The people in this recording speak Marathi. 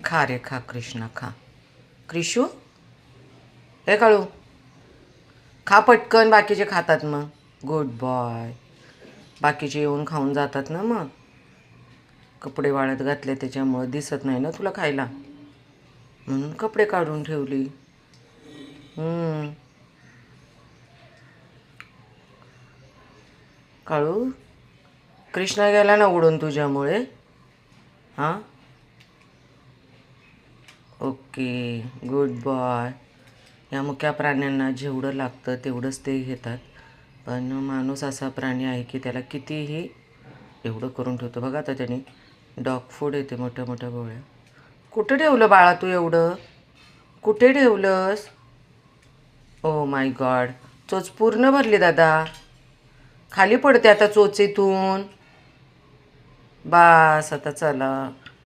खा रे खा कृष्णा खा. क्रिशू हे काळू खा पटकन. बाकीचे खातात मग. Good boy. बाकीचे येऊन खाऊन जातात ना मग. कपडे वाळत घातले त्याच्यामुळं दिसत नाही ना तुला खायला, म्हणून कपडे काढून ठेवली. काळू कृष्णा गेला ना उडून तुझ्यामुळे. हां ओके गुड बॉय. या मुक्या प्राण्यांना जेवढं लागतं तेवढंच ते घेतात, पण माणूस असा प्राणी आहे की त्याला कितीही एवढं करून ठेवतो. बघा आता त्याने डॉग फूड येते मोठ्या मोठ्या गोळ्या. कुठं ठेवलं बाळा तू एवढं? कुठे ठेवलंस? ओ माय गॉड, चोच पूर्ण भरली दादा. खाली पडते आता चोचेतून. बास आता चला.